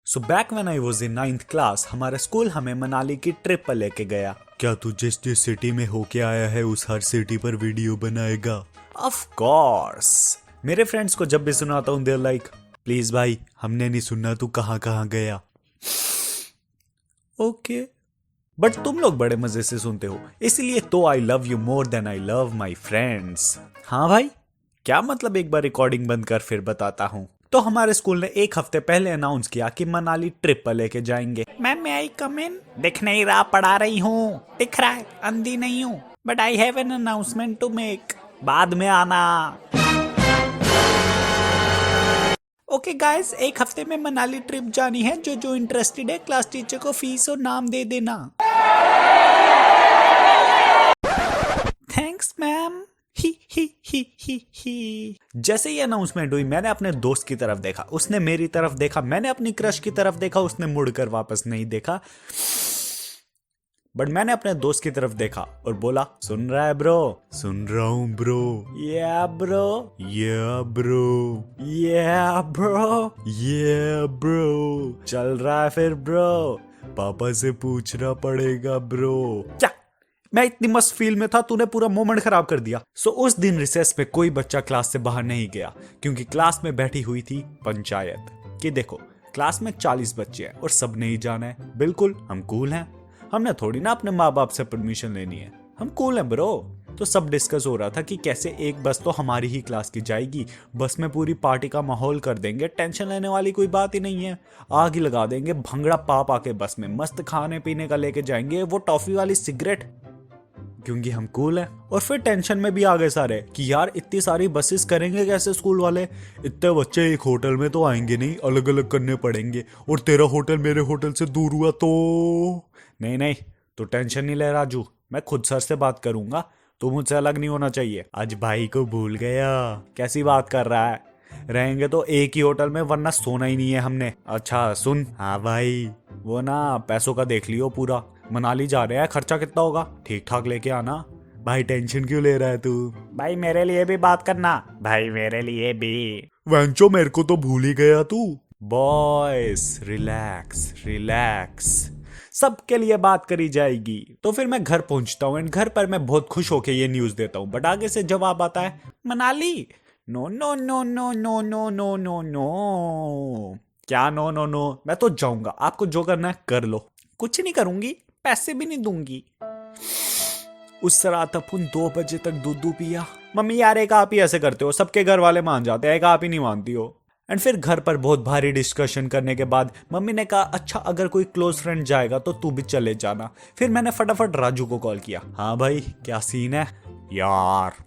So back when I was in 9th class हमारा school हमें मनाली की ट्रिप पर लेके गया। क्या तू जिस जिस सिटी में होके आया है उस हर सिटी पर वीडियो बनाएगा? Of course. मेरे फ्रेंड्स को जब भी सुनाता हूँ देयर लाइक प्लीज भाई हमने नहीं सुनना तू कहाँ कहाँ गया। ओके बट तुम लोग बड़े मजे से सुनते हो इसलिए तो I love you more than I love my friends. हाँ भाई क्या मतलब, एक बार रिकॉर्डिंग बंद कर फिर बताता हूँ। तो हमारे स्कूल ने एक हफ्ते पहले अनाउंस किया कि मनाली ट्रिप पर लेके जाएंगे। मैम मैं आई कम इन? दिख नहीं रहा, पढ़ा रही हूँ। दिख रहा है, अंधी नहीं हूँ, but I have an announcement to make. बाद में आना। ओके गाइस, एक हफ्ते में मनाली ट्रिप जानी है। जो जो इंटरेस्टेड है क्लास टीचर को फीस और नाम दे देना। Thanks ma'am. ही। जैसे ही अनाउंसमेंट हुई मैंने अपने दोस्त की तरफ देखा, उसने मेरी तरफ देखा, मैंने अपनी क्रश की तरफ देखा, उसने मुड़कर वापस नहीं देखा। बट मैंने अपने दोस्त की तरफ देखा और बोला सुन रहा है ब्रो? सुन रहा हूं ब्रो। या ब्रो, या ब्रो, या ब्रो, या ब्रो। चल रहा है फिर ब्रो? पापा से पूछना पड़ेगा ब्रो। क्या मैं इतनी मस्त फील में था, तूने पूरा मोमेंट खराब कर दिया। सो उस दिन रिसेस में कोई बच्चा क्लास से बाहर नहीं गया क्योंकि क्लास में बैठी हुई थी पंचायत कि देखो क्लास में 40 बच्चे हैं और सब नहीं जाना है। बिल्कुल हम कूल हैं, हमने थोड़ी ना अपने माँ बाप से परमिशन लेनी है, हम कूल हैं ब्रो। तो सब डिस्कस हो रहा था कि कैसे एक बस तो हमारी ही क्लास की जाएगी, बस में पूरी पार्टी का माहौल कर देंगे, टेंशन लेने वाली कोई बात ही नहीं है। आग ही लगा देंगे, भंगड़ा पाप आके बस में मस्त खाने पीने का लेके जाएंगे, वो टॉफी वाली सिगरेट, क्योंकि हम कूल हैं। और फिर टेंशन में भी आ गए सारे कि यार इतनी सारी बसेस करेंगे कैसे स्कूल वाले, इतने बच्चे एक होटल में तो आएंगे नहीं, अलग अलग करने पड़ेंगे, और तेरा होटल मेरे होटल से दूर हुआ तो नहीं तो टेंशन नहीं ले राजू, मैं खुद सर से बात करूंगा, तू मुझसे अलग नहीं होना चाहिए। आज भाई को भूल गया? कैसी बात कर रहा है, रहेंगे तो एक ही होटल में, वरना सोना ही नहीं है हमने। अच्छा सुन, हाँ भाई वो ना पैसों का देख लियो पूरा, मनाली जा रहे हैं, खर्चा कितना होगा ठीक ठाक लेके आना। भाई टेंशन क्यों ले रहा है तू? भाई मेरे लिए भी बात करना, भाई मेरे लिए भी। वेंचो मेरे को तो भूल ही गया तू। बॉयस रिलैक्स रिलैक्स, सबके लिए बात करी जाएगी। तो फिर मैं घर पहुंचता हूँ एंड घर पर मैं बहुत खुश होके ये न्यूज देता हूँ, बट आगे से जवाब आता है Manali. No no no no no no no no no. क्या नो नो नो? मैं तो जाऊंगा, आपको जो करना है कर लो। कुछ नहीं करूंगी, पैसे भी नहीं दूंगी। उस रात अपन 2 बजे तक दूध पिया। मम्मी यार एक आप ही ऐसे करते हो, सबके घर वाले मान जाते हैं, एक आप ही नहीं मानती हो। एंड फिर घर पर बहुत भारी डिस्कशन करने के बाद मम्मी ने कहा अच्छा अगर कोई क्लोज फ्रेंड जाएगा तो तू भी चले जाना। फिर मैंने फटाफट राजू को कॉल किया। हाँ भाई क्या सीन है? यार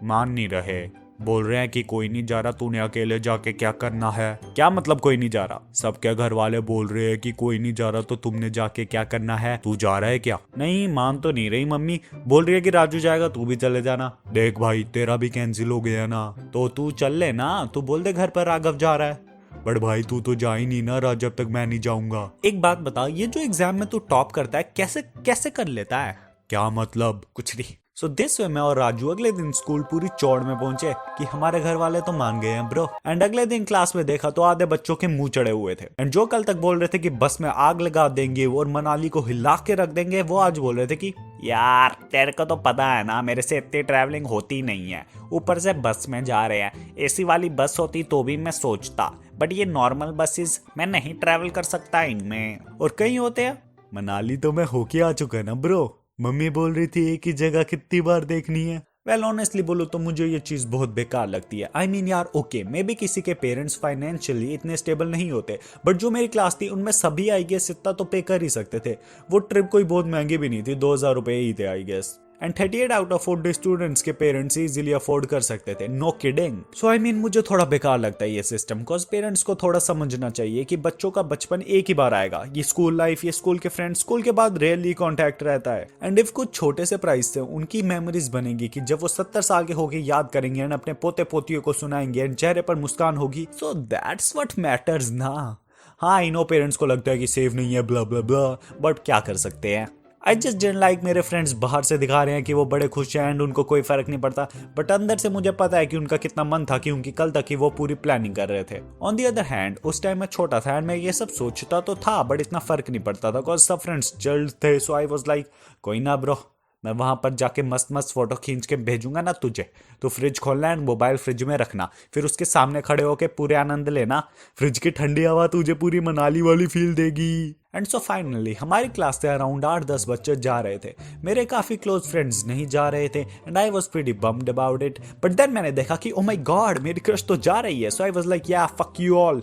मान नहीं रहे, बोल रहे हैं कि कोई नहीं जा रहा, तूने अकेले जाके क्या करना है? क्या मतलब कोई नहीं जा रहा? सबके घर वाले बोल रहे हैं कि कोई नहीं जा रहा तो तुमने जाके क्या करना है? तू जा रहा है क्या? नहीं मान तो नहीं रही मम्मी, बोल रही है कि राजू जाएगा तू भी चले जाना। देख भाई तेरा भी कैंसिल हो गया ना, तो तू चल ले ना, तू बोल दे घर पर राघव जा रहा है। बट भाई तू तो जा ही नहीं ना राज, जब तक मैं नहीं जाऊंगा। एक बात बता, ये जो एग्जाम में तू टॉप करता है कैसे कैसे कर लेता है? क्या मतलब? कुछ नहीं। सो दिस वे मैं और राजू अगले दिन स्कूल पूरी चौड़ में पहुंचे कि हमारे घर वाले तो मान गए हैं ब्रो। एंड अगले दिन क्लास में देखा तो आधे बच्चों के मुंह चढ़े हुए थे। एंड जो कल तक बोल रहे थे कि बस में आग लगा देंगे और मनाली को हिला के रख देंगे, वो आज बोल रहे थे कि यार तेरे को तो पता है ना मेरे से इतनी ट्रैवलिंग होती नहीं है, ऊपर से बस में जा रहे हैं, एसी वाली बस होती तो भी मैं सोचता, बट ये नॉर्मल बसेस मैं नहीं ट्रैवल कर सकता इनमें। और कहीं होते हैं मनाली तो मैं होके आ चुका ना ब्रो, मम्मी बोल रही थी एक ही जगह कितनी बार देखनी है। वेल ऑनेस्टली बोलो तो मुझे ये चीज बहुत बेकार लगती है। आई मीन यार ओके मे बी किसी के पेरेंट्स फाइनेंशियली इतने स्टेबल नहीं होते, बट जो मेरी क्लास थी उनमें सभी आई गेस इतना तो पे कर ही सकते थे। वो ट्रिप कोई बहुत महंगी भी नहीं थी, 2000 रुपए ही थे I guess. And 38 out of 40 students के पेरेंट्स इजीली अफोर्ड कर सकते थे, no kidding. So I mean मुझे थोड़ा बेकार लगता है ये सिस्टम, बिकॉज पेरेंट्स को थोड़ा समझना चाहिए कि बच्चों का बचपन एक ही बार आएगा। ये स्कूल लाइफ, ये स्कूल के फ्रेंड्स, स्कूल के बाद रेयरली कांटेक्ट रहता है। एंड इफ कुछ छोटे से प्राइस से उनकी मेमोरीज बनेगी कि जब वो 70 साल के होके याद करेंगे एंड अपने पोते पोतियों को सुनाएंगे एंड चेहरे पर मुस्कान होगी, सो दैट्स व्हाट मैटर्स ना। हाँ आई नो पेरेंट्स को लगता है कि सेफ नहीं है ब्ला ब्ला ब्ला, बट क्या कर सकते हैं। आई जस्ट डिडंट लाइक मेरे फ्रेंड्स बाहर से दिखा रहे हैं कि वो बड़े खुश हैं एंड उनको कोई फर्क नहीं पड़ता, बट अंदर से मुझे पता है कि उनका कितना मन था, क्योंकि कल तक ही वो पूरी प्लानिंग कर रहे थे। ऑन दी अदर हैंड उस टाइम मैं छोटा था एंड मैं ये सब सोचता तो था, बट इतना फर्क नहीं पड़ता था बिकॉज सब फ्रेंड्स जल्द थे। सो आई वाज लाइक कोई ना ब्रो, मैं वहां पर जाके मस्त मस्त फोटो खींच के भेजूंगा ना तुझे, तो फ्रिज खोलना एंड मोबाइल फ्रिज में रखना, फिर उसके सामने खड़े होके पूरे आनंद लेना, फ्रिज की ठंडी हवा तुझे पूरी मनाली वाली फील देगी। एंड सो फाइनली हमारी क्लास से अराउंड 8-10 बच्चे जा रहे थे, मेरे काफी क्लोज फ्रेंड्स नहीं जा रहे थे and I was pretty bummed about it, but then मैंने देखा कि ओ माय गॉड मेरी क्रश तो जा रही है। So I was like yeah fuck you all,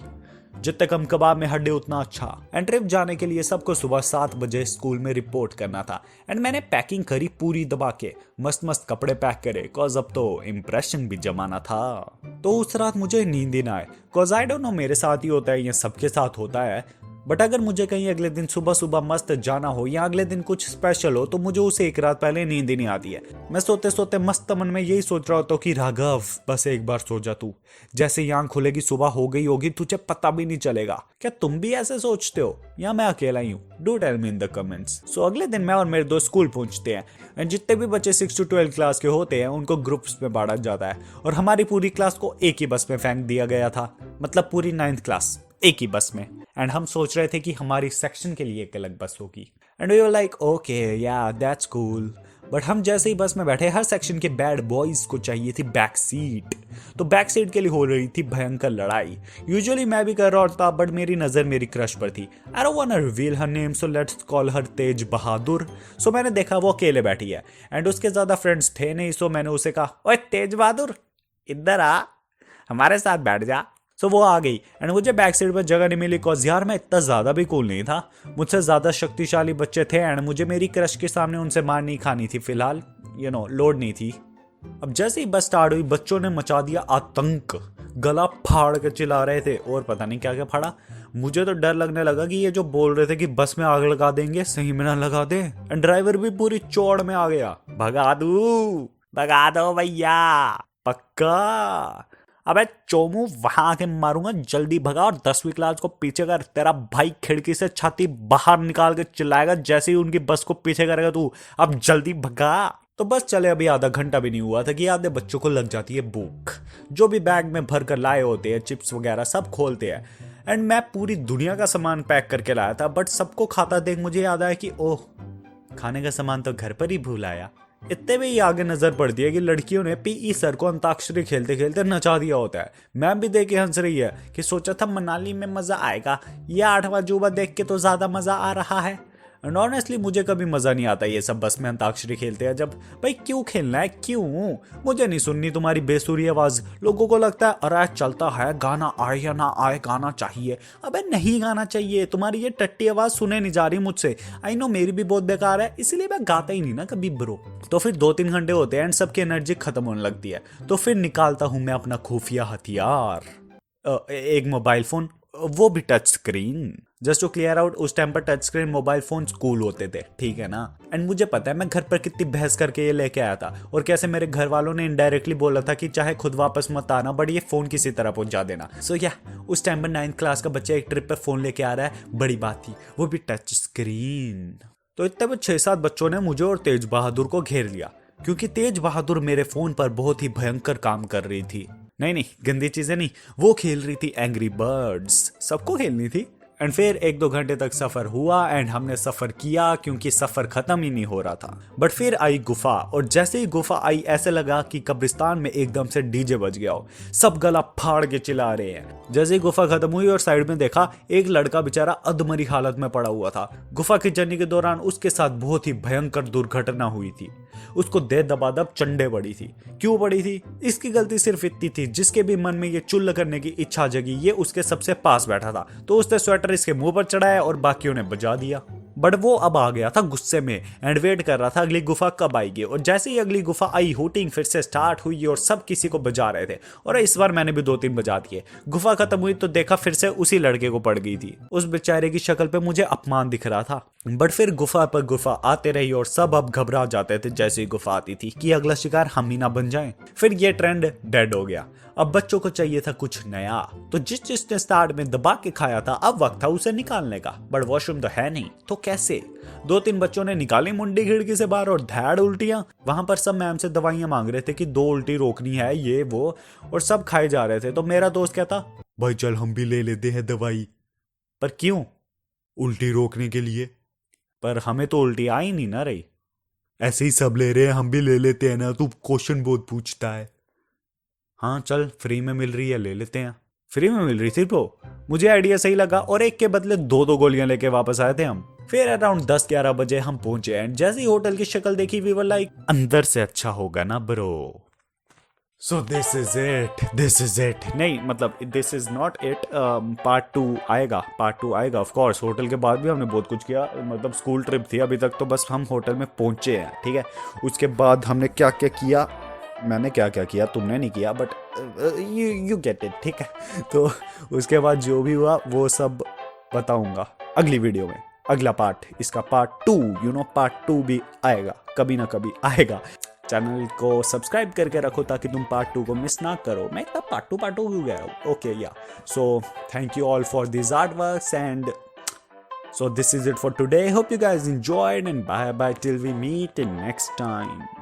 जितने कम कबाब में हड्डी उतना अच्छा। एंड ट्रिप जाने के लिए सबको सुबह 7 बजे स्कूल में रिपोर्ट करना था एंड मैंने पैकिंग करी पूरी दबा के, मस्त मस्त कपड़े पैक करे कॉज अब तो इम्प्रेशन भी जमाना था। तो उस रात मुझे नींद ही ना आए कॉज आई डोंट नो मेरे साथ ही होता है या सबके साथ होता है, बट अगर मुझे कहीं अगले दिन सुबह सुबह मस्त जाना हो या अगले दिन कुछ स्पेशल हो तो मुझे उसे एक रात पहले नींद ही नहीं आती है। मैं सोते सोते मस्त मन में यही सोच रहा होता हूँ कि राघव बस एक बार सो जा तू, जैसे आंख खुलेगी सुबह हो गई होगी, तुझे पता भी नहीं चलेगा। क्या तुम भी ऐसे सोचते हो या मैं अकेला ही हूँ? Do tell me in the comments. So अगले दिन मैं और मेरे दोस्त स्कूल पहुंचते हैं एंड जितने भी बच्चे 6 to 12 क्लास के होते हैं उनको ग्रुप्स में बांटा जाता है और हमारी पूरी क्लास को एक ही बस में फेंक दिया गया था, मतलब पूरी 9th क्लास एक ही बस में। एंड हम सोच रहे थे कि हमारी सेक्शन के लिए एक अलग बस होगी and we were like okay yeah that's cool, but हम जैसे ही बस में बैठे हर सेक्शन के बैड बॉयज को चाहिए थी बैक सीट, तो बैक सीट के लिए हो रही थी भयंकर लड़ाई। यूजुअली मैं भी कर रहा था बट मेरी नजर मेरी क्रश पर थी। I don't want to reveal her name so let's call her Tej Bahadur. So मैंने देखा वो अकेले बैठी है एंड उसके ज्यादा फ्रेंड्स थे नहीं, सो मैंने उसे कहा ओए तेज बहादुर इधर आ, हमारे साथ बैठ जा। सो वो आ गई एंड मुझे बैक सीट पर जगह नहीं मिली कॉज यार मैं इतना ज्यादा भी कूल नहीं था, मुझसे ज्यादा शक्तिशाली बच्चे थे एंड मुझे मेरी क्रश के सामने उनसे मार नहीं खानी थी फिलहाल, लोड नहीं थी। अब जैसे ही बस स्टार्ट हुई बच्चों ने मचा दिया आतंक, गला फाड़ के चिल्ला रहे थे और पता नहीं क्या क्या फाड़ा। मुझे तो डर लगने लगा कि ये जो बोल रहे थे कि बस में आग लगा देंगे सही में ना लगा दे। एंड ड्राइवर भी पूरी चौड़ में आ गया, भगा दो भैया पक्का। अबे चोमू वहां आके मारूंगा, जल्दी भगा और 10वीं क्लास को पीछे कर। तेरा भाई खिड़की से छाती बाहर निकाल के चिल्लाएगा जैसे ही उनकी बस को पीछे करेगा तू, अब जल्दी भगा। तो बस चले अभी आधा घंटा भी नहीं हुआ था कि आधे बच्चों को लग जाती है भूख, जो भी बैग में भर कर लाए होते हैं चिप्स वगैरह सब खोलते हैं एंड मैं पूरी दुनिया का सामान पैक करके लाया था, बट सबको खाता देख मुझे याद आया कि ओह खाने का सामान तो घर पर ही भूल आया। इतने में ही आगे नजर पड़ती है कि लड़कियों ने पीई सर को अंताक्षरी खेलते खेलते नचा दिया होता है। मैम भी देख के हंस रही है कि सोचा था मनाली में मजा आएगा, यह 8वां अजूबा देख के तो ज्यादा मजा आ रहा है। एंड ऑनेस्टली मुझे कभी मजा नहीं आता ये सब बस में अंताक्षरी खेलते हैं जब, भाई क्यों खेलना है क्यों, मुझे नहीं सुननी तुम्हारी बेसुरी आवाज। लोगों को लगता है अरे चलता है गाना आए या ना आए गाना चाहिए, अबे नहीं गाना चाहिए, तुम्हारी ये टट्टी आवाज सुने नहीं जा रही मुझसे। आई नो मेरी भी बहुत बेकार है इसलिए मैं गाता ही नहीं ना कभी ब्रो। तो फिर 2-3 घंटे होते हैं एंड सबकी एनर्जी खत्म होने लगती है, तो फिर निकालता हूं मैं अपना खुफिया हथियार, एक मोबाइल फोन, वो भी touch screen. Just to clear out उस टाइम पर touch screen mobile phone cool होते थे, ठीक है ना। एंड मुझे पता है मैं घर पर कितनी बहस करके ये लेके आया था और कैसे मेरे घर वालों ने इनडायरेक्टली बोला था कि चाहे खुद वापस मत आना बट ये फोन किसी तरह पहुंचा देना। सो या उस टाइम पर 9th क्लास का बच्चा एक ट्रिप पर फोन लेके आ रहा है, बड़ी बात थी, वो भी टच स्क्रीन। तो इतने में 6-7 बच्चों ने मुझे और तेज बहादुर को घेर लिया क्योंकि तेज बहादुर मेरे फोन पर बहुत ही भयंकर काम कर रही थी। नहीं गंदी चीजें नहीं, वो खेल रही थी एंग्री बर्ड्स, सबको खेलनी थी। एंड फिर 1-2 घंटे तक सफर हुआ एंड हमने सफर किया क्योंकि सफर खत्म ही नहीं हो रहा था। बट फिर आई गुफा और जैसे ही गुफा आई ऐसे लगा कि कब्रिस्तान में एकदम से डीजे बज गया हो, सब गला फाड़ के चिल्ला रहे हैं। जैसे ही गुफा खत्म हुई और साइड में देखा एक लड़का बेचारा अधमरी हालत में पड़ा हुआ था। गुफा की जर्नी के दौरान उसके साथ बहुत ही भयंकर दुर्घटना हुई थी, उसको दे दबादब चंडे पड़ी थी। क्यों पड़ी थी? इसकी गलती सिर्फ इतनी थी, जिसके भी मन में ये चुल्ल करने की इच्छा जगी ये उसके सबसे पास बैठा था, तो उसने स्वेटर इसके मुंह पर चढ़ाया और बाकियों ने बजा दिया। बट वो अब आ गया था गुस्से में एंड वेट कर रहा था अगली गुफा कब आएगी। और जैसे ही अगली गुफा आई हुटिंग फिर से स्टार्ट हुई और सब किसी को बजा रहे थे और इस बार मैंने भी 2-3 बजा दिए। गुफा खत्म हुई तो देखा फिर से उसी लड़के को पड़ गई थी। उस बेचारे की शक्ल पे मुझे अपमान दिख रहा था। बट फिर गुफा पर गुफा आते रही और सब अब घबरा जाते थे जैसे ही गुफा आती थी कि अगला शिकार हम ही ना बन जाएं। फिर ये ट्रेंड डेड हो गया। अब बच्चों को चाहिए था कुछ नया, तो जिसने स्टार्ट में दबा के खाया था अब वक्त था उसे निकालने का, बट वॉशरूम तो है नहीं, तो कैसे? 2-3 बच्चों ने निकाली मुंडी खिड़की से बाहर और धैड़ उल्टियां। वहां पर सब मैम से दवाइयां मांग रहे थे कि 2 उल्टी रोकनी है ये वो, और सब खाए जा रहे थे। तो मेरा दोस्त कहता, भाई चल हम भी ले लेते हैं दवाई। पर क्यों? उल्टी रोकने के लिए। पर हमें तो उल्टी आ ही नहीं ना रही। ऐसे ही सब ले रहे हैं, हम भी ले लेते हैं ना, तू क्वेश्चन बहुत पूछता है। हाँ चल, फ्री में मिल रही है ले लेते हैं। फ्री में मिल रही थी ब्रो। मुझे आइडिया सही लगा और एक के बदले 2-2 गोलियां लेके वापस आए थे हम। फिर अराउंड 10-11 बजे हम पहुंचे एंड जैसे ही होटल की शक्ल देखी वी वर लाइक, अंदर से अच्छा होगा ना bro. So this is it नहीं मतलब this is not it. Part 2 आएगा, पार्ट 2 आएगा ऑफ कोर्स। होटल के बाद भी हमने बहुत कुछ किया, मतलब स्कूल ट्रिप थी, अभी तक तो बस हम होटल में पहुंचे हैं, ठीक है। उसके बाद हमने क्या क्या किया, मैंने क्या क्या किया, तुमने नहीं किया, बट यू गेट इट, ठीक है। तो उसके बाद जो भी हुआ वो सब बताऊंगा अगली वीडियो में। अगला पार्ट, इसका पार्ट 2, पार्ट 2 भी आएगा, कभी ना कभी आएगा। चैनल को सब्सक्राइब करके रखो ताकि तुम पार्ट 2 को मिस ना करो। मैं इतना पार्ट 2 क्यों कह रहा हूँ? ओके या, so thank you all for these artworks, and so this is it for today. Hope you guys enjoyed, and bye bye till we meet in next time.